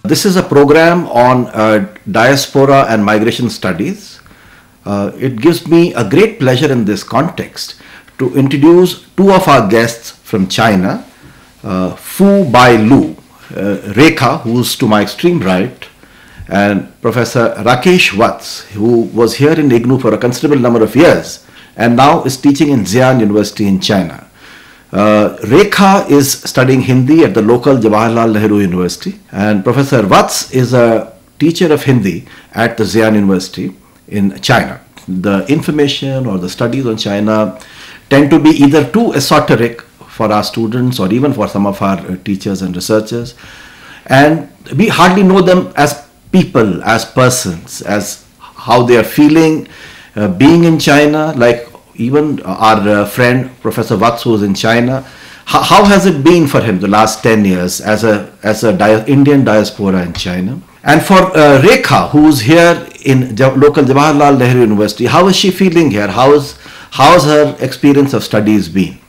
This is a program on diaspora and migration studies. It gives me a great pleasure in this context to introduce two of our guests from China, Fu Bai Lu, Rekha, who's to my extreme right, and Professor Rakesh Vats, who was here in IGNOU for a considerable number of years and now is teaching in Xi'an University in China. Rekha is studying Hindi at the local Jawaharlal Nehru University, and Professor Vats is a teacher of Hindi at the Xi'an University in China. The information or the studies on China tend to be either too esoteric for our students or even for some of our teachers and researchers, and we hardly know them as people, as persons, as how they are feeling being in China. Like even our friend Professor Vats, who is in China, how has it been for him the last 10 years as a Indian diaspora in China? And for Rekha, who's here in local Jawaharlal Nehru University, how is she feeling here? How's her experience of studies been?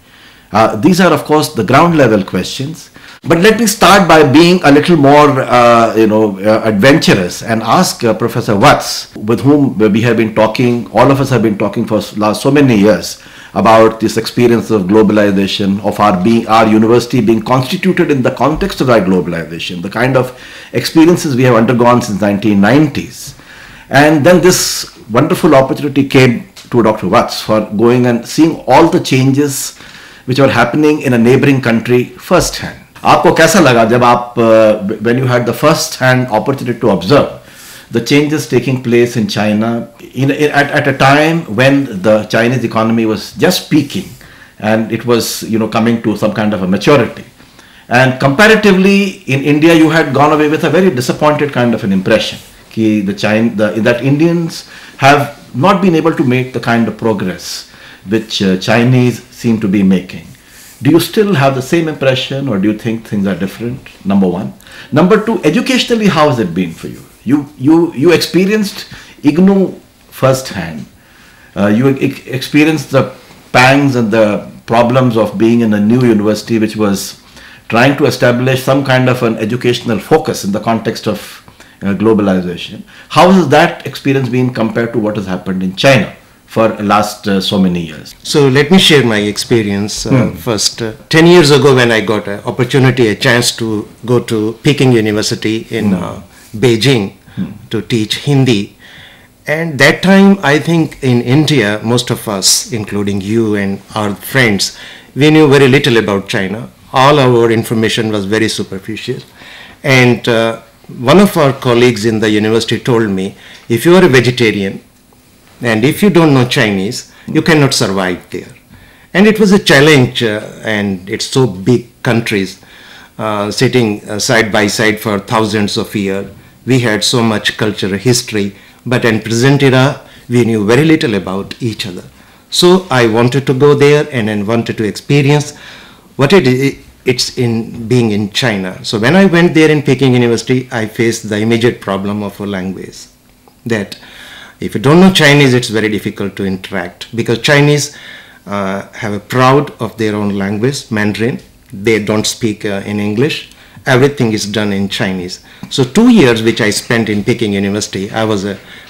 These are, of course, the ground level questions. But let me start by being a little more, adventurous and ask Professor Vats, with whom we have been talking, all of us have been talking for last so many years about this experience of globalization, of our university being constituted in the context of that globalization, the kind of experiences we have undergone since 1990s. And then this wonderful opportunity came to Dr. Vats for going and seeing all the changes which were happening in a neighboring country firsthand. आपको कैसा लगा जब आप when you had the first hand opportunity to observe the changes taking place in China at a time when the Chinese economy was just peaking and it was coming to some kind of a maturity, and comparatively in India you had gone away with a very disappointed kind of an impression that Indians have not been able to make the kind of progress which Chinese seem to be making. Do you still have the same impression, or do you think things are different? Number one. Number two, educationally, how has it been for you? You experienced IGNOU firsthand. You experienced the pangs and the problems of being in a new university which was trying to establish some kind of an educational focus in the context of globalization. How has that experience been compared to what has happened in China for last so many years? So let me share my experience first. 10 years ago, when I got a chance to go to Peking University in Beijing to teach Hindi. And that time, I think in India, most of us, including you and our friends, we knew very little about China. All our information was very superficial. And one of our colleagues in the university told me, if you are a vegetarian, and if you don't know Chinese, you cannot survive there. And it was a challenge, and it's so big countries sitting side by side for thousands of years. We had so much culture, history, but in present era, we knew very little about each other. So I wanted to go there and then wanted to experience what it's in being in China. So when I went there in Peking University, I faced the immediate problem of a language. That if you don't know Chinese, it's very difficult to interact, because Chinese have a proud of their own language, Mandarin. They don't speak in English. Everything is done in Chinese. So 2 years which I spent in Peking University,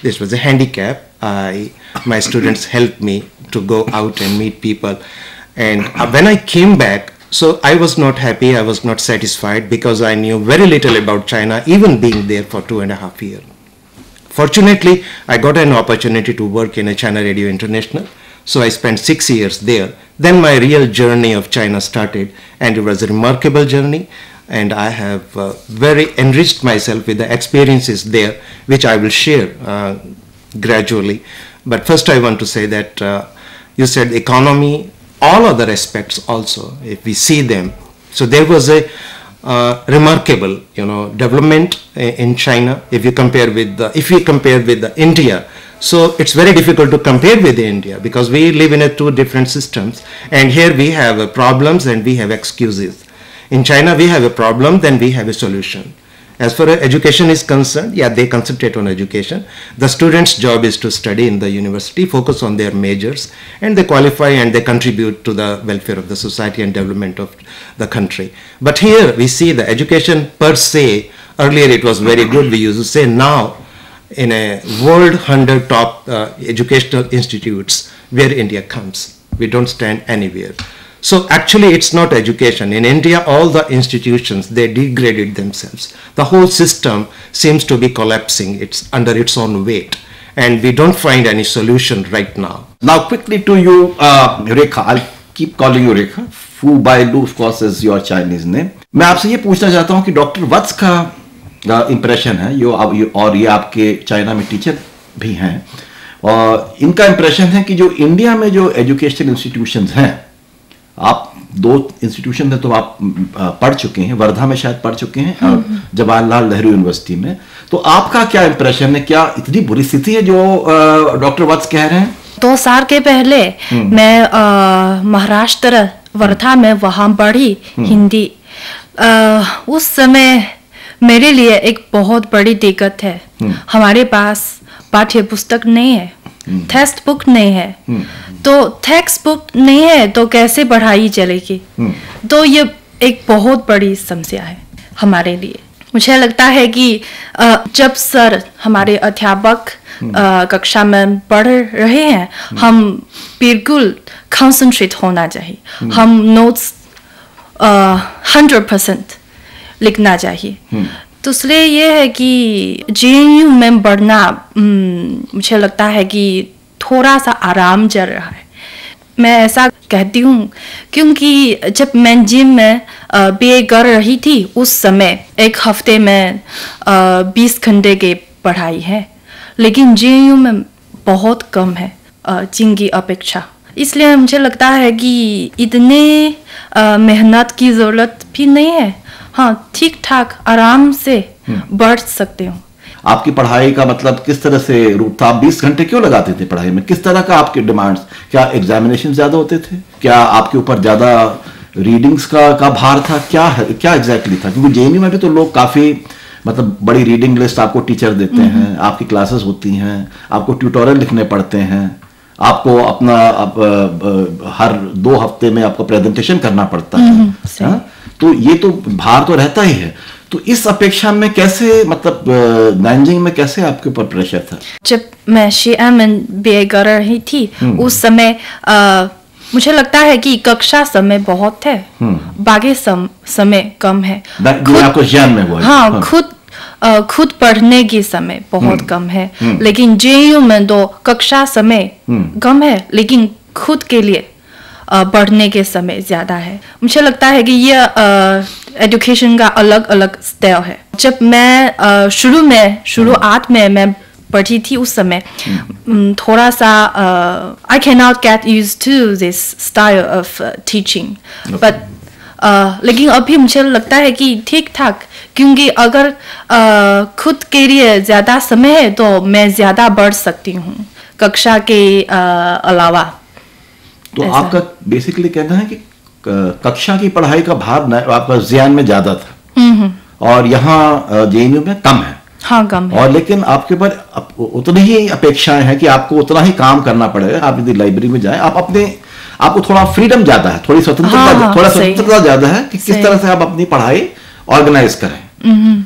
this was a handicap. My students helped me to go out and meet people. And when I came back, so I was not happy, I was not satisfied, because I knew very little about China, even being there for 2.5 years. Fortunately, I got an opportunity to work in a China Radio International, so I spent 6 years there. Then my real journey of China started, and it was a remarkable journey, and I have very enriched myself with the experiences there, which I will share gradually. But first I want to say that you said economy, all other aspects also, if we see them. So there was a remarkable development in China if we compare with India. So it's very difficult to compare with India, because we live in two different systems, and here we have problems and we have excuses. In China we have a problem, then we have a solution. As far as education is concerned, yeah, they concentrate on education. The student's job is to study in the university, focus on their majors, and they qualify and they contribute to the welfare of the society and development of the country. But here we see the education per se Earlier it was very good. We used to say now in a world 100 top educational institutes where India comes. We don't stand anywhere. So actually it's not education. In India, all the institutions, they degraded themselves. The whole system seems to be collapsing. It's under its own weight. And we don't find any solution right now. Now quickly to you, Rekha. I'll keep calling you Rekha. Fu Bailu, of course, is your Chinese name. मैं आपसे ये पूछना चाहता हूँ कि doctor वत्स का impression है और ये आपके चाइना में टीचर भी हैं और इनका इम्प्रेशन है कि जो इंडिया में जो एजुकेशन इंस्टीट्यूशंस हैं, आप 2 इंस्टीट्यूशन में तो आप पढ़ चुके हैं, वर्धा में शायद पढ़ चुके हैं और जवाहरलाल नेहरू यूनिवर्सिटी में, तो आपका क्या इम्प्रेशन है? क्या इतनी बुरी स्थिति है जो डॉक्टर वत्स कह रहे हैं? 2 साल के पहले मैं महाराष्ट्र वर्धा में वहां पढ़ी हिंदी। उस समय मेरे लिए एक बहुत बड़ी दिक्कत है। हमारे पास पाठ्य पुस्तक नहीं है, टेक्स्ट बुक नहीं है, तो टेक्स्ट बुक नहीं है तो कैसे पढ़ाई चलेगी? तो ये एक बहुत बड़ी समस्या है हमारे लिए। मुझे लगता है कि जब सर हमारे अध्यापक कक्षा में पढ़ रहे हैं, हम बिल्कुल कंसंट्रेट होना चाहिए। हम नोट्स 100% लिखना चाहिए। दूसरे ये है कि JNU में पढ़ना मुझे लगता है कि थोड़ा सा आराम चल रहा है। मैं ऐसा कहती हूँ क्योंकि जब मैं जिम में BA कर रही थी उस समय 1 हफ्ते में 20 घंटे की पढ़ाई है, लेकिन JNU में बहुत कम है जिनकी अपेक्षा। इसलिए मुझे लगता है कि इतने मेहनत की ज़रूरत भी नहीं है। हाँ, ठीक ठाक आराम से बढ़ सकते हो। आपकी पढ़ाई का मतलब किस तरह से रूप था? आप 20 घंटे क्यों लगाते थे पढ़ाई में? किस तरह का आपके डिमांड्स? क्या एग्जामिनेशन ज्यादा होते थे? क्या आपके ऊपर ज्यादा रीडिंग्स का भार था? क्या एग्जैक्टली था? क्योंकि JNU में भी तो लोग काफी मतलब बड़ी रीडिंग लिस्ट आपको टीचर देते हैं, आपकी क्लासेस होती हैं, आपको ट्यूटोरियल लिखने पड़ते हैं, आपको अपना हर 2 हफ्ते में आपको प्रेजेंटेशन करना पड़ता है। तो ये तो भार तो रहता ही है। तो इस अपेक्षा में कैसे मतलब नानजिंग में कैसे आपके ऊपर प्रेशर था? जब मैं स्वयं में BA कर रही थी उस समय मुझे लगता है कि कक्षा समय बहुत है, बाकी समय कम है। आपको ज्ञान में हुआ? हाँ, खुद पढ़ने की समय बहुत कम है। लेकिन JNU में तो कक्षा समय कम है, लेकिन खुद के लिए पढ़ने के समय ज्यादा है। मुझे लगता है कि ये एजुकेशन का अलग अलग स्टाइल है। जब मैं शुरुआत में मैं पढ़ी थी उस समय थोड़ा सा I cannot get used to this style of teaching, but लेकिन अभी मुझे लगता है कि ठीक ठाक, क्योंकि अगर खुद के लिए ज्यादा समय है तो मैं ज्यादा बढ़ सकती हूँ कक्षा के अलावा। तो आपका बेसिकली कहना है कि कक्षा की पढ़ाई का भार आपका ज्ञान में ज्यादा था और यहाँ JNU में कम है। हाँ, कम है। और लेकिन आपके ऊपर उतनी ही अपेक्षाएं हैं कि आपको उतना ही काम करना पड़ेगा। आप यदि लाइब्रेरी में जाएं, आपको थोड़ा फ्रीडम ज्यादा है, थोड़ी स्वतंत्रता, थोड़ा स्वतंत्रता ज्यादा है कि किस तरह से आप अपनी पढ़ाई ऑर्गेनाइज करें।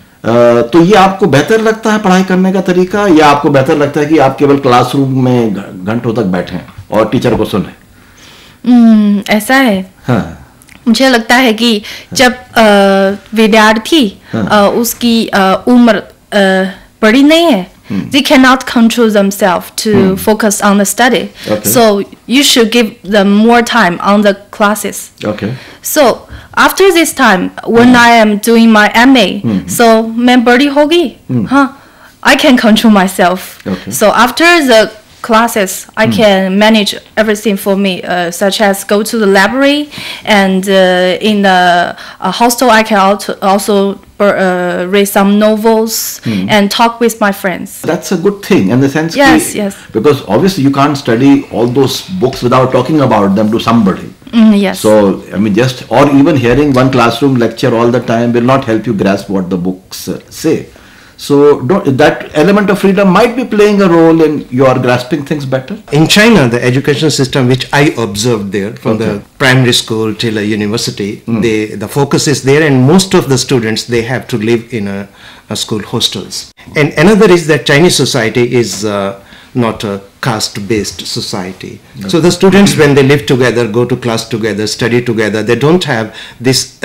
तो ये आपको बेहतर लगता है पढ़ाई करने का तरीका, या आपको बेहतर लगता है कि आप केवल क्लासरूम में घंटों तक बैठें और टीचर को सुने? ऐसा है। मुझे लगता है कि जब विद्यार्थी उसकी उम्र बड़ी नहीं है, they cannot control themselves to focus on the study. So you should give them more time on the classes. So after this time, when I am doing my MA, so मैं बड़ी होगी, हाँ, I can control myself. So after the classes, I can manage everything for me, such as go to the library, and in the hostel I can also read some novels and talk with my friends. That's a good thing in the sense yes, because obviously you can't study all those books without talking about them to somebody. Yes. So I mean, just or even hearing one classroom lecture all the time will not help you grasp what the books say. So that element of freedom might be playing a role in your grasping things better. In China, the education system which I observed there, from the primary school till a university, the focus is there, and most of the students, they have to live in a school hostels. And another is that Chinese society is not a caste-based society. So the students, when they live together, go to class together, study together, they don't have this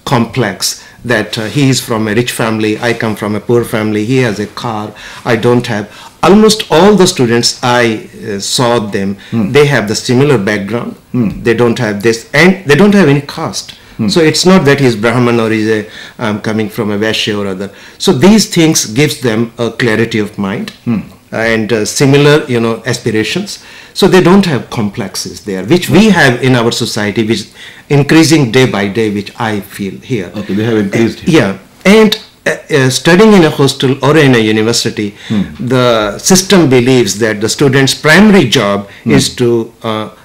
complex that he is from a rich family, I come from a poor family, he has a car, I don't have. Almost all the students I saw them, they have the similar background. They don't have this, and they don't have any caste. So it's not that he's Brahman or he's coming from a Vaishya or other. So these things gives them a clarity of mind and similar, aspirations. So they don't have complexes there, which we have in our society, which increasing day by day, which I feel here. Okay, they have increased. Yeah, and studying in a hostel or in a university, the system believes that the student's primary job is to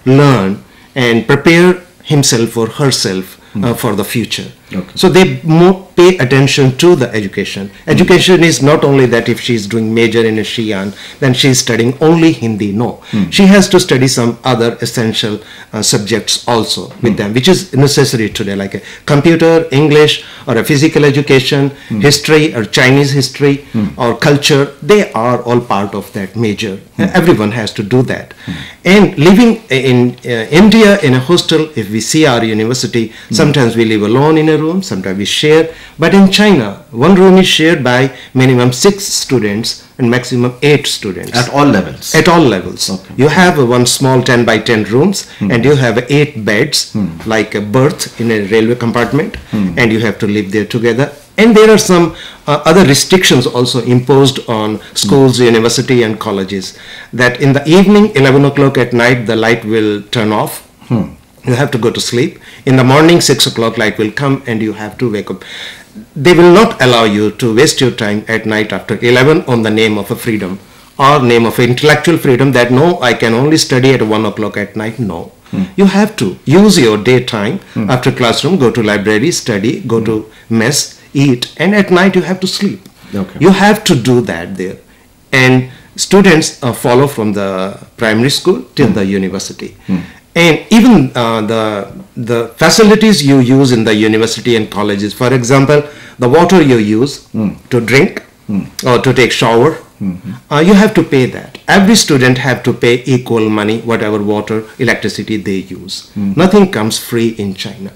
learn and prepare himself or herself for the future. Okay. So they more pay attention to the education. Education is not only that if she is doing major in a Xi'an, then she is studying only Hindi. No, she has to study some other essential subjects also with them, which is necessary today, like a computer, English, or a physical education, history or Chinese history or culture. They are all part of that major. Everyone has to do that. And living in India in a hostel, if we see our university, sometimes we live alone in a room, sometimes we share. But in China, one room is shared by minimum 6 students and maximum 8 students. At all levels? At all levels. Okay. You have one small 10 by 10 rooms and you have 8 beds, like a berth in a railway compartment, and you have to live there together. And there are some other restrictions also imposed on schools, university and colleges, that in the evening, 11 o'clock at night, the light will turn off. You have to go to sleep. In the morning, 6 o'clock, light will come and you have to wake up. They will not allow you to waste your time at night after 11 on the name of a freedom or name of intellectual freedom, that no, I can only study at 1 o'clock at night. No. You have to use your daytime after classroom, go to library, study, go to mess, eat, and at night you have to sleep. Okay. You have to do that there. And students follow from the primary school till the university. And even the facilities you use in the university and colleges, for example, the water you use to drink or to take shower, you have to pay that. Every student have to pay equal money, whatever water, electricity they use. Nothing comes free in China.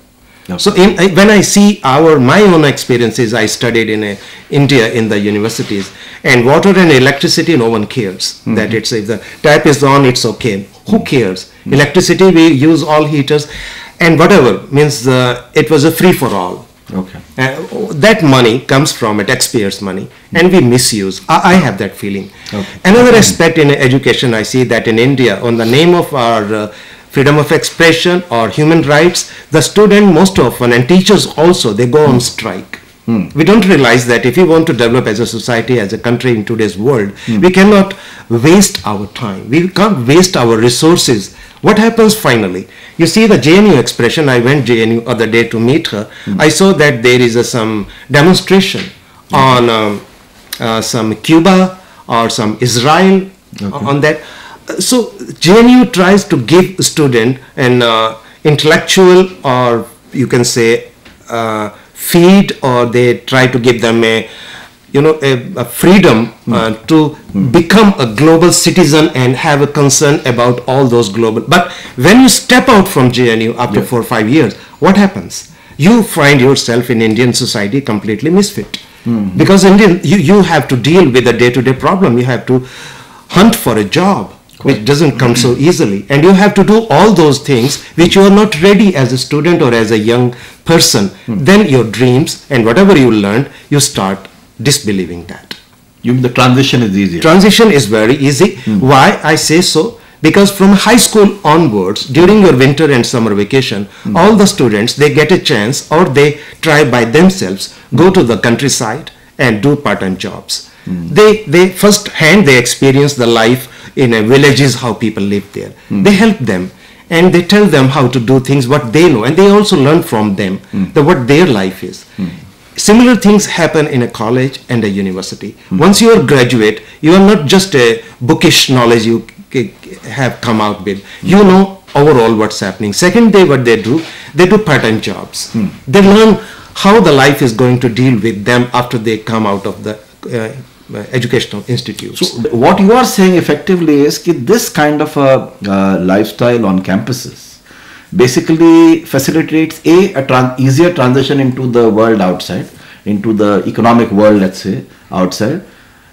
Okay. So when I see my own experiences, I studied in India in the universities, and water and electricity, no one cares. That if the tap is on, it's okay. Who cares? Electricity, we use all heaters and whatever, means it was a free for all. Okay. That money comes from a taxpayer's money and we misuse. I have that feeling. Okay. Another aspect in education, I see that in India, on the name of our freedom of expression or human rights, the student most often, and teachers also, they go on strike. We don't realize that if we want to develop as a society, as a country in today's world, we cannot waste our time. We can't waste our resources. What happens finally? You see the JNU expression. I went JNU other day to meet her. I saw that there is some demonstration on some Cuba or some Israel on that. So JNU tries to give a student an intellectual, or you can say feed, or they try to give them a freedom to become a global citizen and have a concern about all those global. But when you step out from JNU after 4 or 5 years, what happens? You find yourself in Indian society completely misfit. Because you have to deal with a day-to-day problem. You have to hunt for a job, which doesn't come so easily, and you have to do all those things which you are not ready as a student or as a young person. Then your dreams and whatever you learned, you start disbelieving that. The transition is easier. Transition is very easy. Why I say so? Because from high school onwards, during your winter and summer vacation, all the students, they get a chance, or they try by themselves, go to the countryside and do part-time jobs. They first hand, they experience the life in a villages, how people live there. They help them and they tell them how to do things, what they know, and they also learn from them what their life is. similar things happen in a college and a university. Once you are graduate, you are not just a bookish knowledge you have come out with. You know overall what's happening. Second, what they do part-time jobs. They learn how the life is going to deal with them after they come out of the educational institutes. So what you are saying effectively is that this kind of a lifestyle on campuses basically facilitates easier transition into the world outside, into the economic world, let's say, outside.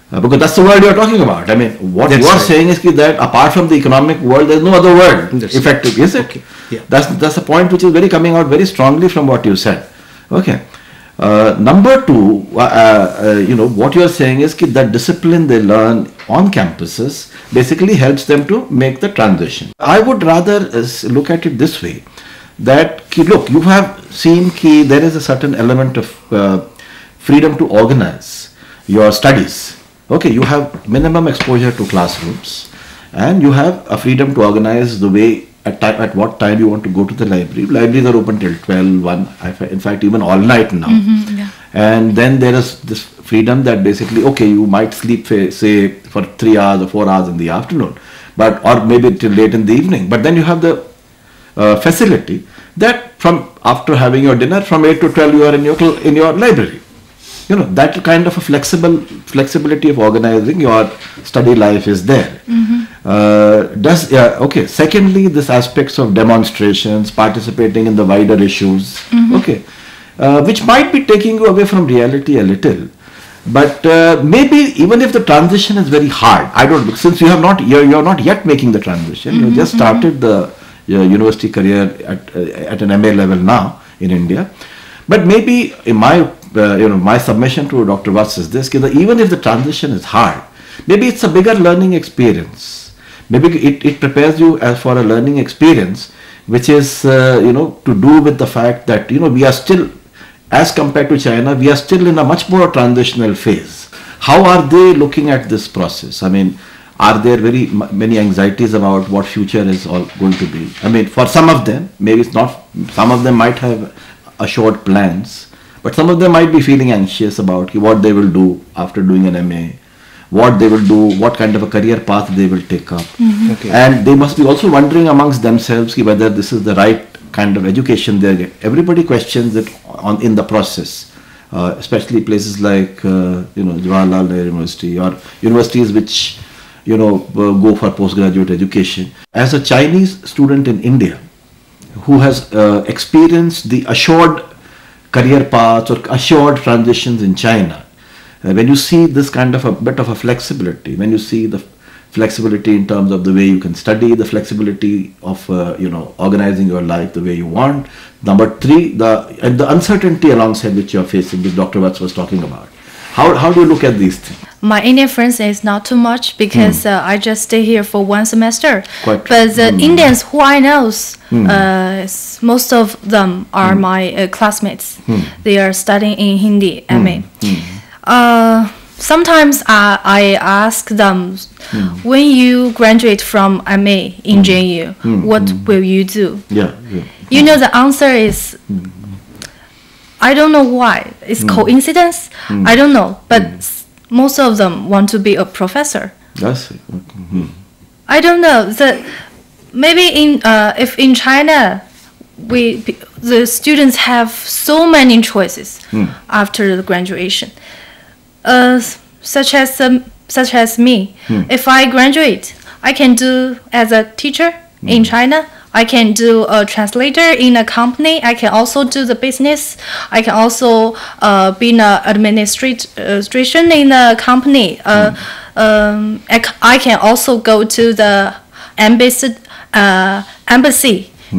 Because that's the world you're talking about. I mean, what you are saying is that apart from the economic world, there's no other world, effectively, is it? Okay. Yeah. That's a point which is coming out very strongly from what you said. Okay. Number two, what you are saying is that discipline they learn on campuses basically helps them to make the transition. I would rather look at it this way, that look, you have seen there is a certain element of freedom to organize your studies. Okay, you have minimum exposure to classrooms, and you have a freedom to organize the way at what time you want to go to the library. Libraries are open till 12, 1, in fact even all night now. Yeah. And then there is this freedom that basically, okay, you might sleep say for 3 hours or 4 hours in the afternoon, or maybe till late in the evening. But then you have the facility that from after having your dinner from 8 to 12 you are in your library. You know, that kind of a flexibility of organizing your study life is there. Okay. Secondly, this aspects of demonstrations, participating in the wider issues, okay, which might be taking you away from reality a little. But maybe even if the transition is very hard, I don't know, since you're not yet making the transition, you just started your university career at an MA level now in India. But maybe in my submission to Dr. Vats is this: even if the transition is hard, maybe it's a bigger learning experience. Maybe it prepares you for a learning experience, which is to do with the fact that we are still, as compared to China, we are still in a much more transitional phase. How are they looking at this process? I mean, are there very many anxieties about what future is all going to be? I mean, for some of them, maybe it's not. Some of them might have assured plans, but some of them might be feeling anxious about what they will do after doing an MA, what they will do, what kind of a career path they will take up. Okay. And they must be also wondering amongst themselves whether this is the right kind of education they get. Everybody questions it in the process, especially places like Jawaharlal Nehru University or universities which go for postgraduate education. As a Chinese student in India who has experienced the assured career paths or assured transitions in China, when you see this kind of a bit of a flexibility, when you see the flexibility in terms of the way you can study, the flexibility of organizing your life the way you want. Number three, the uncertainty alongside which you are facing, which Dr. Vats was talking about. How do you look at these things? My Indian friends is not too much because I just stay here for 1 semester. But the Indians who I know, most of them are my classmates. They are studying in Hindi, MA. Sometimes I ask them, when you graduate from MA in JNU, what will you do? Yeah. The answer is, I don't know why. It's coincidence? I don't know. But most of them want to be a professor. That's it. I don't know. Maybe if in China, the students have so many choices after the graduation. Such as me. If I graduate, I can do as a teacher in China. I can do a translator in a company. I can also do the business. I can also be in administration in a company. I can also go to the embassy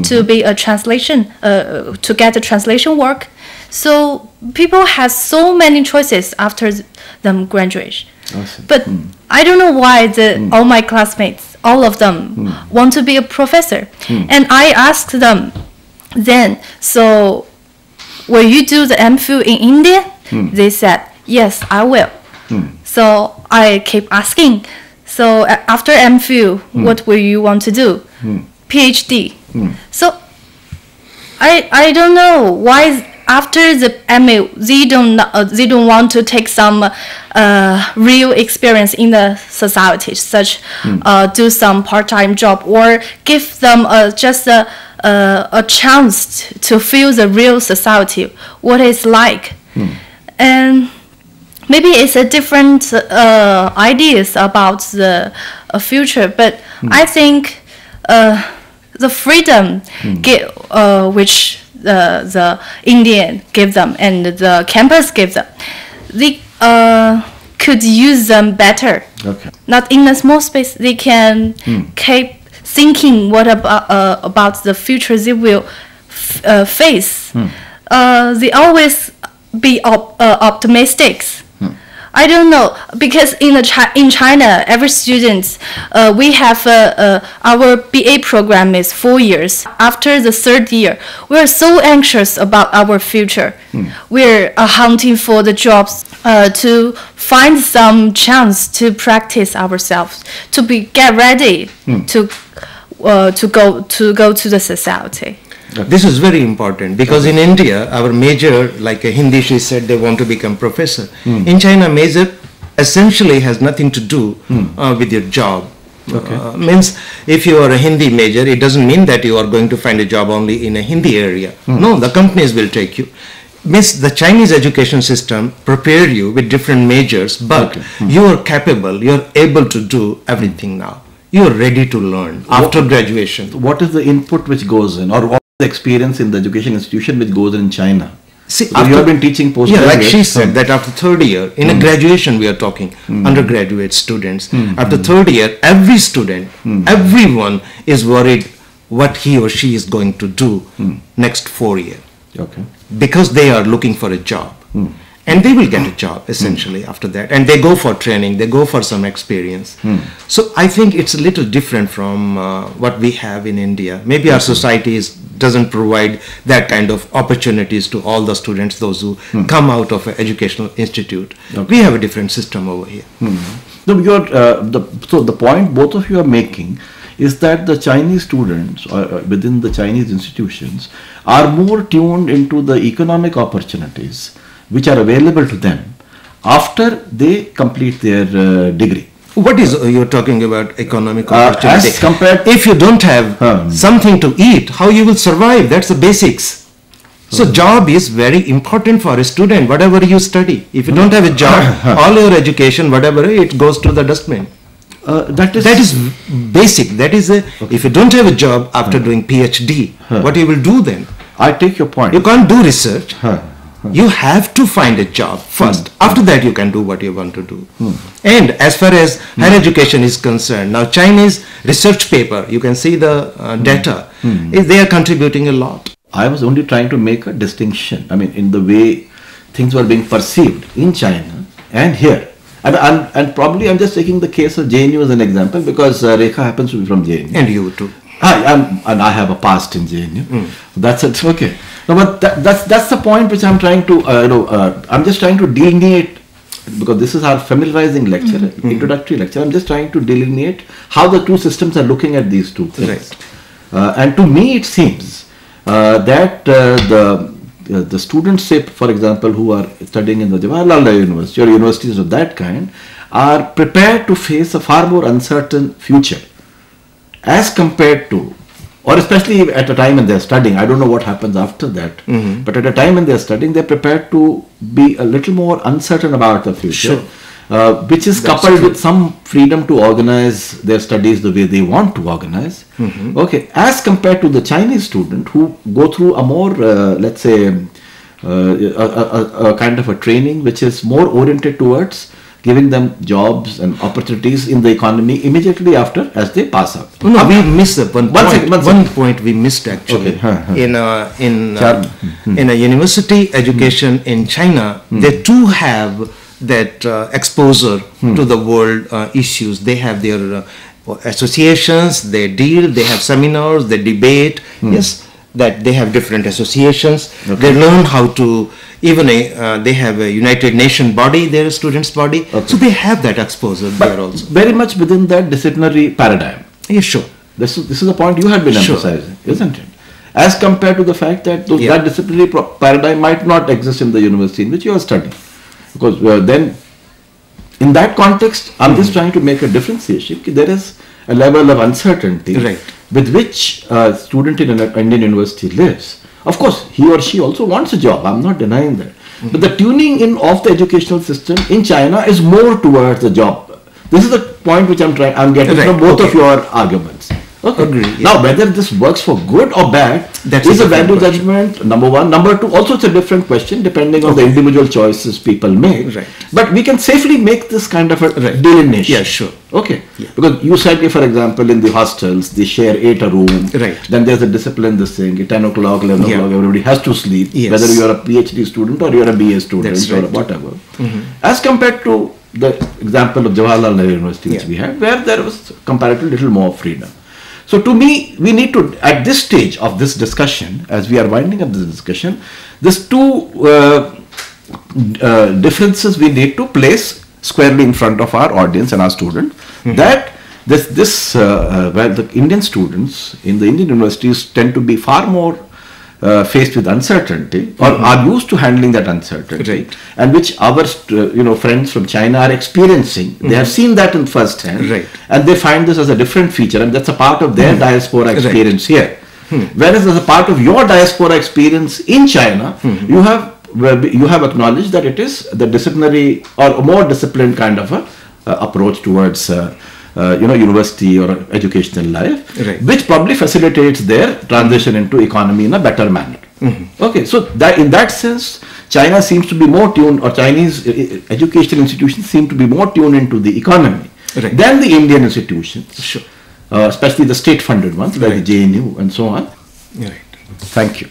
to be a translation, to get the translation work. So people have so many choices after them graduation. Awesome. But I don't know why all my classmates, all of them, want to be a professor. And I asked them then, so will you do the MPhil in India? They said, yes, I will. So I keep asking, so after MPhil, what will you want to do? PhD. So I don't know why after the MA, they don't want to take some real experience in the society, such do some part-time job or give them just a chance to feel the real society, what it's like, and maybe it's a different ideas about the future, but I think the freedom which the Indian give them and the campus give them, they could use them better. Okay. Not in a small space. They can keep thinking what about the future they will face. They always be optimistic. I don't know, because in China, every student, we have our BA program is 4 years. After the third year, we're so anxious about our future. We're hunting for the jobs to find some chance to practice ourselves, to get ready to go to the society. This is very important because in India, our major, like Hindi, she said they want to become professor. In China, major essentially has nothing to do with your job. Means if you are a Hindi major, it doesn't mean that you are going to find a job only in a Hindi area. No, the companies will take you. Means the Chinese education system prepare you with different majors, but you are capable, you are able to do everything now. You are ready to learn after graduation. What is the input which goes in, or what the experience in the education institution which goes in China? See, so you have been teaching postgraduate. Yeah, like she said, that after third year, in a graduation we are talking, undergraduate students. After third year, every student, everyone is worried what he or she is going to do next 4 years. Okay. Because they are looking for a job. And they will get a job essentially after that. And they go for training, they go for some experience. So I think it's a little different from what we have in India. Maybe our society doesn't provide that kind of opportunities to all the students, those who come out of an educational institute. We have a different system over here. So the point both of you are making is that the Chinese students within the Chinese institutions are more tuned into the economic opportunities which are available to them after they complete their degree. What is you're talking about economic opportunity? As compared, if you don't have something to eat, how you will survive? That's the basics. So job is very important for a student, whatever you study. If you don't have a job, all your education, whatever, it goes to the dustbin. That is basic. That is if you don't have a job after doing PhD, what you will do then? I take your point. You can't do research. You have to find a job first. After that, you can do what you want to do. And as far as higher education is concerned, now Chinese research paper, you can see the data, they are contributing a lot. I was only trying to make a distinction. I mean, in the way things were being perceived in China and here. And probably I'm just taking the case of JNU as an example because Rekha happens to be from JNU. And you too. And I have a past in JNU. That's it. Okay. No, but that's the point which I'm trying to, I'm just trying to delineate, because this is our familiarizing lecture, introductory lecture. I'm just trying to delineate how the two systems are looking at these two things. Right. And to me, it seems that the students, say, for example, who are studying in the Jawaharlal University or universities of that kind, are prepared to face a far more uncertain future as compared to, or especially at a time when they're studying. I don't know what happens after that, but at a time when they're studying, they're prepared to be a little more uncertain about the future, which is coupled with some freedom to organize their studies the way they want to organize. Okay, as compared to the Chinese student who go through a more, let's say, a kind of a training which is more oriented towards giving them jobs and opportunities in the economy immediately after as they pass out. No, we missed one point we missed actually. Okay. In a university education in China, they too have that exposure to the world issues. They have their associations, they deal, they have seminars, they debate. Yes, that they have different associations. They learn how to, even they have a United Nations body, their students' body. So they have that exposure there also. Very much within that disciplinary paradigm. Yeah, sure. This is the point you had been emphasizing, isn't it? as compared to the fact that that disciplinary paradigm might not exist in the university in which you are studying. Because then, in that context, I'm just trying to make a differentiation. There is a level of uncertainty with which a student in an Indian university lives. Of course, he or she also wants a job. I'm not denying that. But the tuning in of the educational system in China is more towards the job. This is the point which I'm getting from both of your arguments. Okay. Agree, Now, whether this works for good or bad is a value judgment, number one. Number two, also it's a different question depending on the individual choices people make. But we can safely make this kind of a delineation. Yeah, sure. Okay. Because you said, for example, in the hostels, they share 8 a room. Then there's a discipline, this thing, 10 o'clock, 11 o'clock, everybody has to sleep. Whether you're a PhD student or you're a BA student or whatever. As compared to the example of Jawaharlal Nehru University which we had, where there was comparatively little more freedom. So to me, we need to, at this stage of this discussion, as we are winding up this discussion, these two differences we need to place squarely in front of our audience and our students, that well, the Indian students in the Indian universities tend to be far more faced with uncertainty or are used to handling that uncertainty, and which our friends from China are experiencing. They have seen that in first hand, and they find this as a different feature, and that's a part of their diaspora experience here. Whereas as a part of your diaspora experience in China, you have acknowledged that it is the disciplinary or a more disciplined kind of a approach towards university or educational life, which probably facilitates their transition into economy in a better manner. Okay, so that in that sense, China seems to be more tuned, or Chinese educational institutions seem to be more tuned into the economy than the Indian institutions, especially the state-funded ones like the JNU and so on. Thank you.